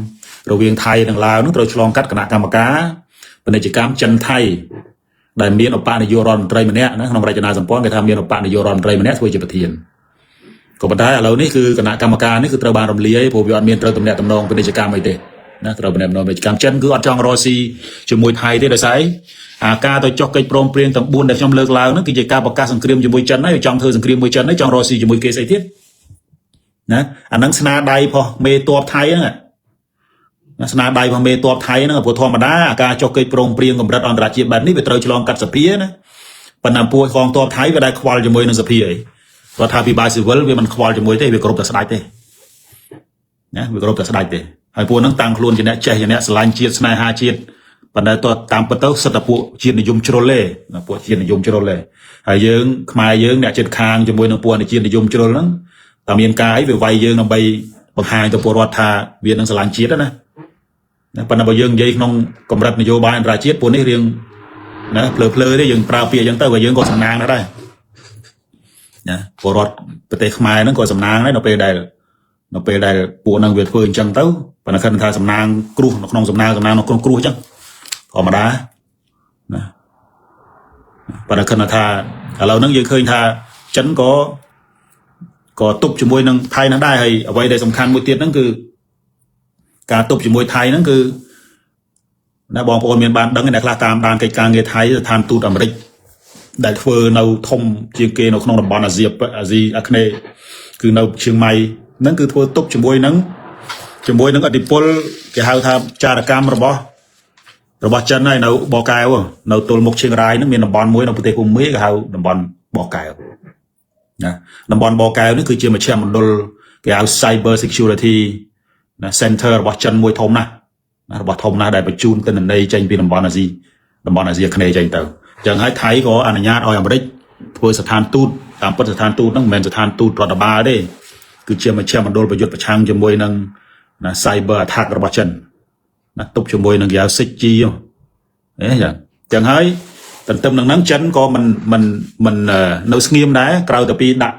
រវាងថៃនិងឡាវហ្នឹងត្រូវឆ្លងកាត់គណៈកម្មការពាណិជ្ជកម្មចិនថៃដែលមានឧបនាយករដ្ឋមន្ត្រីម្នាក់ណាក្នុងរចនាសម្ព័ន្ធគេថាមានឧបនាយករដ្ឋមន្ត្រីម្នាក់ធ្វើជាប្រធានក៏ប៉ុន្តែឥឡូវនេះគឺគណៈកម្មការនេះគឺត្រូវបានរំលាយព្រោះវាអត់មានត្រូវទំនាក់ទំនងពាណិជ្ជកម្មអីទេណាត្រូវទំនាក់ទំនងពាណិជ្ជកម្មចិនគឺអត់ចង់រកស៊ីជាមួយថៃទេដោយសារការទៅចុះកិច្ចព្រមព្រៀងទាំង4ដែលខ្ញុំលើកឡើងហ្នឹងគឺជាការប្រកាសសង្គ្រាមជាមួយចិនហើយចង់ធ្វើសង្គ្រាមមួយចិនហើយចង់រកស៊ីជាមួយគេស្អីទៀតណាអាហ្នឹងស្នាដៃផុសមេតបថៃហ្នឹងស្នាដៃរបស់មេតបថៃហ្នឹងព្រោះធម្មតាការចុះកិច្ចព្រមព្រៀងកម្រិតអន្តរជាតិបែបនេះវាត្រូវឆ្លងកាត់សភាណាប៉ុន្តែពួកកងទ័ពថៃវាដែលខ្វល់ជាមួយនឹងសភាអី រដ្ឋាភិបាលស៊ីវិលវាមិនខ្វល់ជាមួយទេវាគ្រប់តែស្ដាច់ទេណាវាគ្រប់តែស្ដាច់ទេហើយពួកហ្នឹងតាំងខ្លួនជាអ្នកចេះជាអ្នកស្រឡាញ់ជាតិស្នេហាជាតិប៉ុន្តែតើតាមពិតទៅសិតតែពួកជាតិនិយមជ្រុលទេពួកជាតិនិយមជ្រុលទេហើយយើងខ្មែរយើងអ្នកចិត្តខាងជាមួយនឹងពួកជាតិនិយមជ្រុលហ្នឹងតែមានការអីវាវាយយើងដើម្បីបង្ហាញទៅពលរដ្ឋថាវានឹងស្រឡាញ់ជាតិណាប៉ុន្តែបើយើងនិយាយក្នុងកម្រិតនយោបាយអន្តរជាតិពួកនេះរៀងណាភ្លើទេយើងប្រើពាក្យអញ្ចឹងទៅបើយើងក៏សំណាងដែរណាពលរដ្ឋប្រទេសខ្មែរហ្នឹងក៏សំណាងដែរនៅពេលដែលពួកហ្នឹងវាធ្វើអញ្ចឹងទៅប៉ុន្តែគិតថាសំណាងគ្រោះនៅក្នុងសំណាងនៅក្នុងគ្រោះអញ្ចឹងធម្មតាណាប៉ុន្តែគិតថាឥឡូវហ្នឹងយើងឃើញថាចិនក៏ទប់ជាមួយនឹងថៃហ្នឹងដែរហើយអ្វីដែលសំខាន់មួយទៀតហ្នឹងគឺការទប់ជាមួយថៃហ្នឹងគឺណាបងប្អូនមានបានដឹងអ្នកខ្លះតាមដានកិច្ចការងារថៃស្ថានទូតអាមេរិកដែលធ្វើនៅធំជាងគេនៅក្នុងតំបន់អាស៊ីអាគ្នេយ៍គឺនៅជើងម៉ៃហ្នឹងគឺធ្វើទប់ជាមួយនឹងឥទ្ធិពលគេហៅថាចារកម្មរបស់ចិនហើយនៅបកែវនៅទល់មុខជើងរាយហ្នឹងមានតំបន់មួយនៅប្រទេសភូមាគេហៅតំបន់បកែវណាតំបន់បកែវនេះគឺជាមជ្ឈមណ្ឌលគេហៅ Cyber Security ណា Center របស់ចិនមួយធំណាស់របស់ធំណាស់ដែលបញ្ជូនទិន្នន័យចេញពីតំបន់អាស៊ីអាគ្នេយ៍ចេញទៅអញ្ចឹងហើយថៃក៏អនុញ្ញាតឲ្យអាមេរិកធ្វើស្ថានទូតតាមពិតស្ថានទូតហ្នឹងមិនមែនស្ថានទូតរដ្ឋបាលទេគឺជាមជ្ឈមណ្ឌលប្រយុទ្ធប្រឆាំងជាមួយនឹងណា Cyber Attack របស់ចិនណាទប់ជាមួយនឹងយ៉ាវសិចជីចឹងហើយទន្ទឹមនឹងហ្នឹងចិនក៏មិននៅស្ងៀមដែរក្រៅតែពីដាក់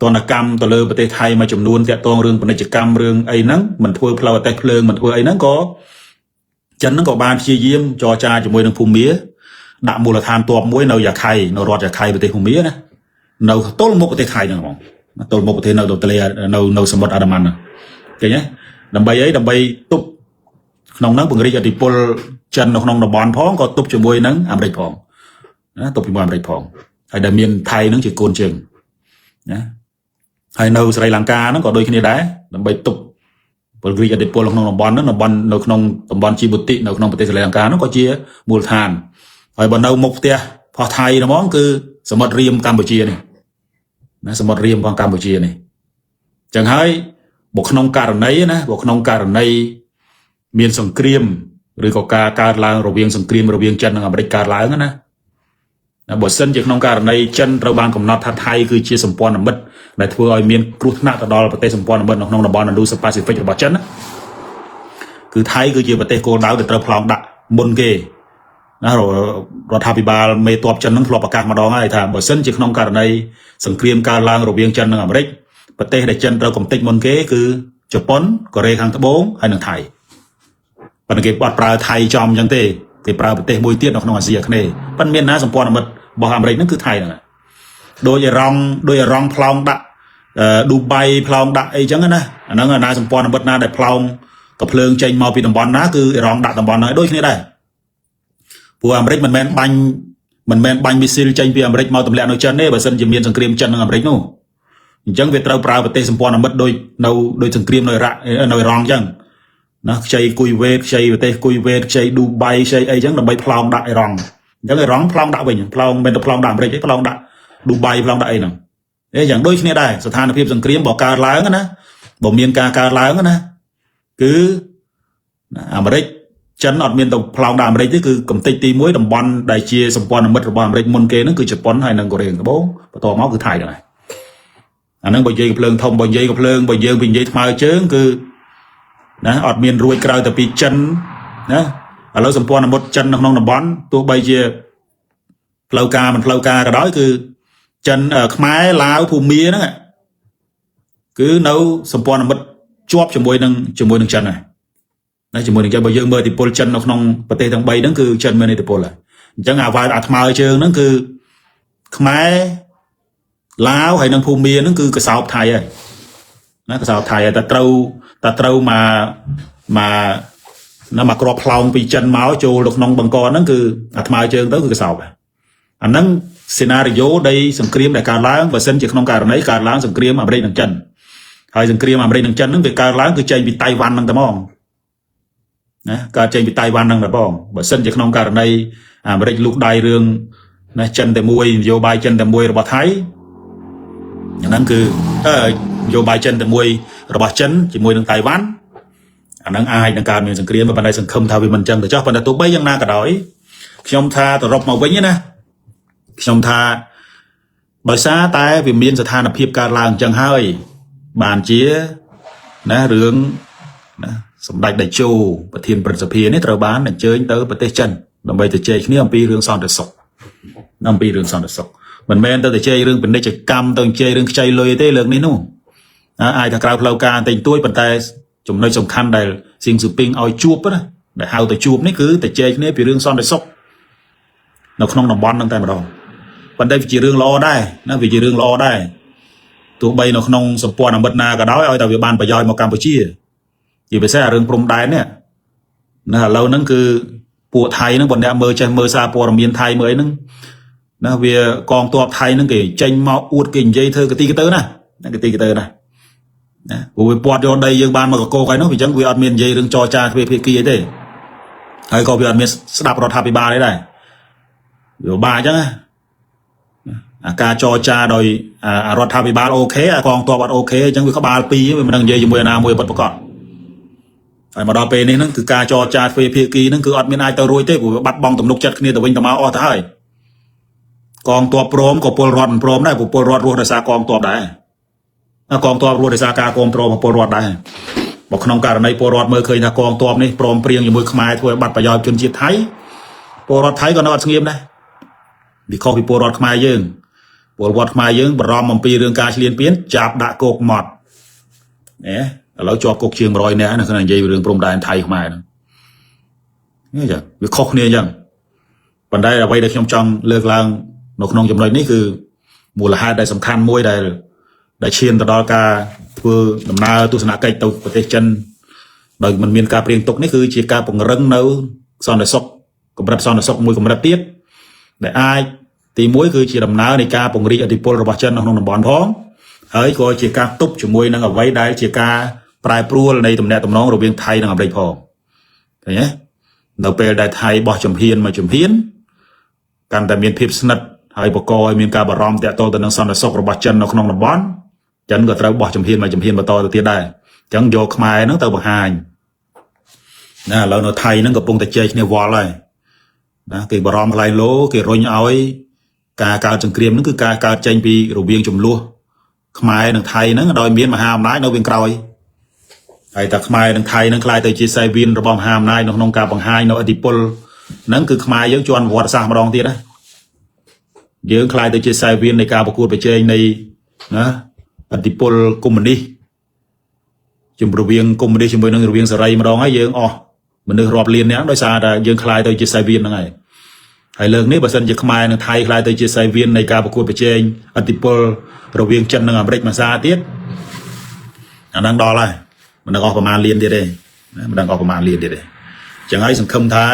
ទណ្ឌកម្មទៅលើប្រទេសថៃមួយចំនួនទាក់ទងរឿងពាណិជ្ជកម្មរឿងអីហ្នឹងមិនធ្វើផ្លូវអាទេសភ្លើងមិនធ្វើអីហ្នឹងក៏ចិនហ្នឹងក៏បានព្យាយាមចរចាជាមួយនឹងភូមាដាក់មូលដ្ឋានទ័ពមួយនៅយ៉ាខៃនៅរដ្ឋយ៉ាខៃប្រទេសភូមាណានៅទល់មុខប្រទេសថៃហ្នឹងហ្មងទល់មុខប្រទេសនៅទន្លេនៅសមុទ្រអាដាម៉ាន់ហ្នឹងឃើញទេដើម្បីអីដើម្បីទប់ក្នុងហ្នឹងពង្រីកឥទ្ធិពលចិននៅក្នុងតំបន់ផងក៏ទប់ជាមួយនឹងអាមេរិកផងណាទប់ជាមួយអាមេរិកផងហើយដែលមានថៃហ្នឹងជាកូនជើងណាហើយនៅស្រីលង្កាហ្នឹងក៏ដូចគ្នាដែរដើម្បីទប់ពង្រីកឥទ្ធិពលក្នុងតំបន់ហ្នឹងនៅក្នុងតំបន់ជីបូទីនៅក្នុងប្រទេសស្រីលង្កាហ្នឹងក៏ជាមូលដ្ឋានហើយបើនៅមុខផ្ទះផោះថៃហ្មងគឺសមុទ្ររៀមកម្ពុជានេះណាសមុទ្ររៀមផងកម្ពុជានេះអញ្ចឹងហើយបើក្នុងករណីណាបើក្នុងករណីមានសង្គ្រាមឬក៏ការកើតឡើងរវាងសង្គ្រាមរវាងចិននិងអាមេរិកកើតឡើងណាបើសិនជាក្នុងករណីចិនត្រូវបានកំណត់ថាថៃគឺជាសម្ព័ន្ធមិត្តដែលធ្វើឲ្យមានគ្រោះថ្នាក់ទៅដល់ប្រទេសសម្ព័ន្ធមិត្តនៅក្នុងតំបន់ Indo-Pacific របស់ចិនណាគឺថៃគឺជាប្រទេសគោលដៅដែលត្រូវប្លង់ដាក់មុនគេណារដ្ឋាភិបាលមេតបចិននឹងធ្លាប់ប្រកាសម្ដងហើយថាបើសិនជាក្នុងករណីសង្គ្រាមកើតឡើងរវាងចិននិងអាមេរិកប្រទេសដែលចិនត្រូវកំទេចមុនគេគឺជប៉ុនកូរ៉េខាងត្បូងហើយនិងថៃប៉ុន្តែគេបាត់ប្រើថៃចំអញ្ចឹងទេគេប្រើប្រទេសមួយទៀតនៅក្នុងអាស៊ីអាគ្នេយ៍ប៉ុន្តែមានណាសម្ព័ន្ធមិត្តរបស់អាមេរិកហ្នឹងគឺថៃហ្នឹងដោយអេរ៉ង់ប្លង់ដាក់ឌូបៃប្លង់ដាក់អីចឹងណាអាហ្នឹងណាសម្ព័ន្ធមិត្តណាដែលប្លង់កំភ្លើងចេញមកពីតំបន់ណាគឺអេរ៉ង់ដាក់តំបន់ហ្នឹងដូចគ្នាដែរព្រោះអាមេរិកមិនមែនបាញ់មីស៊ីលចេញពីអាមេរិកមកទម្លាក់នៅចិនទេបើមិនជាមានសង្គ្រាមចិននិងអាមេរិកនោះអញ្ចឹងវាត្រូវប្រើប្រទេសសម្ព័ន្ធមិត្តដូចសង្គ្រាមនៅអ៊ីរ៉ង់អញ្ចឹងណាខ្ចីគុយវេតខ្ចីប្រទេសគុយវេតខ្ចីឌូបៃខ្ចីអីចឹងដើម្បីប្លង់ដាក់អ៊ីរ៉ង់អញ្ចឹងអ៊ីរ៉ង់ប្លង់ដាក់វិញប្លង់មិនទៅប្លង់ដាក់អាមេរិកទេប្លង់ដាក់ឌូបៃប្លង់ដាក់អីហ្នឹងយ៉ាងដូចគ្នាដែរស្ថានភាពសង្គ្រាមបើកើតឡើងណាបើមានការកើតឡើងណាគឺអាមេរិកចិនអត់មានទៅប្លង់ដាក់អាមេរិកទេគឺកំទេចទី1តំបន់ដែលជាសម្ព័ន្ធមិត្តរបស់អាមេរិកមុនគេហ្នឹងគឺជប៉ុនហើយនិងកូរ៉េខាងត្បូងបន្ទាប់មកគឺថៃដែរអាហ្នឹងបើនិយាយកំភ្លើងធំបើនិយាយកំភ្លើងបើយើងនិយាយថ្មើរជើងគឺណាអត់មានរួចក្រៅតែពីចិនណាឥឡូវសម្ព័ន្ធមិត្តចិននៅក្នុងតំបន់ទោះបីជាផ្លូវការមិនផ្លូវការក៏ដោយគឺចិនខ្មែរឡាវភូមាហ្នឹងគឺនៅសម្ព័ន្ធមិត្តជាប់ជាមួយនឹងចិនហើយណាជាមួយនឹងចិនបើយើងមើលឥទ្ធិពលចិននៅក្នុងប្រទេសទាំង3ហ្នឹងគឺចិនមានឥទ្ធិពលហើយអញ្ចឹងអាថ្មើរជើងហ្នឹងគឺខ្មែរឡាវហើយនិងភូមាហ្នឹងគឺកសោបថៃហើយណាកសោបថៃហើយតែត្រូវមកក្របផ្លោងពីចិនមកចូលទៅក្នុងបង្កហ្នឹងគឺអាថ្មើរជើងទៅគឺកសោបអាហ្នឹងសេណារីយ៉ូនៃសង្គ្រាមដែលកើតឡើងបើសិនជាក្នុងករណីកើតឡើងសង្គ្រាមអាមេរិកនិងចិនហើយសង្គ្រាមអាមេរិកនិងចិនហ្នឹងវាកើតឡើងគឺចេញពីតៃវ៉ាន់ហ្នឹងតែហ្មងណាកើតចេញពីតៃវ៉ាន់ហ្នឹងតែបងបើសិនជាក្នុងករណីអាមេរិកលូកដៃរឿងណាចិនតែមួយនយោបាយចិនតែមួយរបស់ថៃ อย่างนั้นคือโยบายเจนแต่มวยระบาดเจนจีมวยทางไต้หวันอันนั้นอายในการมีสังเกตมาปันใดสังคมทาวิมันจังแต่เจ้าปันใดตัวใบยังน่ากระดอยชมทาต่อรบมาไว้เนี่ยนะชมทาโดยซาแต่วิมีนสถานภิบการลางจังให้บานเจี๊ยนะเรื่องนะสมเด็จได้โจประเทียนประสเพียนี่ตระบานเนี่ยเจอเตอประเทศจันลำไปจะเจอเนี่ยปีเรื่องซอนเดศกนำปีเรื่องซอนเดศกมันแม้แต่เจอเรื่องเป็นได้จะกรรมต้องเจอเรื่องใจเลยได้เรื่องนี้นู่นไอ้ถ้ากล่าวเราการแต่งตัวปันใดจุ่มในสำคัญได้สิ่งสุดปิงเอาจูบนะแต่เอาแต่จูบนี่คือแต่เจเนี่ยเป็นเรื่องซ่อนในซกเราขนมน้ำบอลตั้งแต่มาเราปันได้วิจิเรื่องรอได้นะวิจิเรื่องรอได้ตัวใบเราขนมสมปวนน้ำบัดนาก็ได้เอาแต่วิบานไปย่อยมากัมพูชีอยู่ไปแท้เรื่องพรมได้เนี่ยนะเรานั่นคือปูไทยนั่นบนเนี่ยเมื่อใจเมื่อซาปวรมีนไทยเมื่อนั่นนะเวียกองตัวไทยนั่นกี่ใจมาอุดกิ่งใจเธอกตีกระเตอนะนั่นกตีกระเตอนะนะผมไปปวดโยนใดยังบานมากับโกใครเนาะพี่จังวิอัดเมียนใจเรื่องจอจาเพียกี้ได้ให้ก็วิอัดเมียนสดับรถทับไปบาได้เดี๋ยวบาจังการจอจาโดยรถทับไปบาโอเคกองตัวบัดโอเคจังวิเขาบาปีมันดังเยยมวยนามวยบัดประกอบไอ้มาดอเปนี่นั่นคือการจอจาเพียกี้นั่นคืออัดเมียนไอตะรวยเต้ผมบัดบองตำลุกจัดគ្នាแต่วิ่งตะมาอ้อท้ายกองตัวโปรมกับปลรอดโปรมได้ผมปลรอดรัวแต่สากองตัวได้กองตัวรัวในสากากองโปรมาปรอดได้บอกขนมการในปรอดเมื่อเคยนะกองตัวนี่ปรอมเปรียงอยู่มือขมายถวยบัตรประยอยจนจีไทยปรอดไทยก็นอดเงียบได้ดิข้อพิปรอดขมายยืงปรอดขมายยืงบรอมมันปีเรื่องการเรียนเปลี่ยนจับด่าโกกหมดเนี่ยแล้วจอบโกกเชียงรอยเนี่ยนะขนาดใหญ่เรื่องปรมได้ไทยขมายนี่จ้ะวิเคราะห์เนี่ยยังปันได้เอาไว้ได้ขยมจังเลิกลางนกนองจำเลยนี่คือมูลค่าได้สำคัญมวยได้ได้เชียนตลอดการคือดำนาตุสนาไก่ตุประเทศจันโดยมันมีการเปลี่ยนตกนี่คือจีการปงรังเนื้อซอนในซอกกับรัฐซอนในซอกมวยกับรัฐเทียบแต่ไอตีมวยคือจีดำนาในการปงรีอธิปรระบาดจันของนบอลพ้องเฮ้ยก็จีการตุบจมวยนั่งเอาไว้ได้จีการปลายปลัวในตำแหน่งตำน้องระเบียงไทยนั่งเอาได้พอเห็นไหมเราไปได้ไทยบ่จมเพียนมาจมเพียนการแต่มีพิบสนัดให้ปกอยมีการบารมแต่โตแต่นังซอนในซอกระบาดจันของนบอลจันก็ตระบอกจำเพียนมาจำเพียนมาต่อตัวที่ได้จังโยกมานั่งเตาบหายนะเราในไทยนั่งกับปงแต่เจเนี่ยวอลเลยนะกี่บารมอะไรโลกี่รอยเอาไอ้การจังเกรียมนั่นคือการเจนปีรูเบียงจุ่มลัวขมายในไทยนั่งโดยเมียนมาหามนายในเวียงกรอยไอ้แต่ขมายในไทยนั่งคลายแต่จีไซวินระบอมหามนายนองกาบังไฮนอดิปลนั่นคือขมายยังจวนวัดสามรองที่นะเยอะคลายแต่จีไซวินในการประกวดไปเจในนะอธิปลกุมนี้จุ่มระเวียงกุมนี้จุ่มไปนั่งระเวียงสไลมาดองให้เยอะอ๋อมันนึกรอบเรียนเนี้ยโดยซาแต่ยังคลายตัวจิตไซเวียนยังไงไอ้เรื่องนี้บัดซันจะขมายในไทยคลายตัวจิตไซเวียนในการประกวดไปเจงอธิปลระเวียงจันทร์นั่งอเมริกมาซาเตี้ยอันนั้นดอเลยมันดังออกประมาณเรียนเดียดมันดังออกประมาณเรียนเดียดจังไอ้สังคมท้า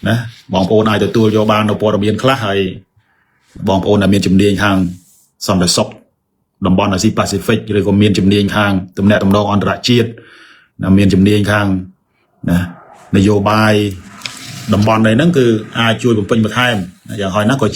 นะบองโอนไอ้ตัวโยบานเราปอระเบียนคลาให้บองโอนเมียนจุ่มเดียงทางสอนแต่ซอกดำบอลอาซีแปซิฟิกหรือก็เมียนจำเนียงข้างตำแหน่งตำนองอันตรจีดนะเมียนจำเนียงข้างนะนโยบายดำบอลในนั่นคืออาช่วยผมเป็นประธานอย่างหอยนักก็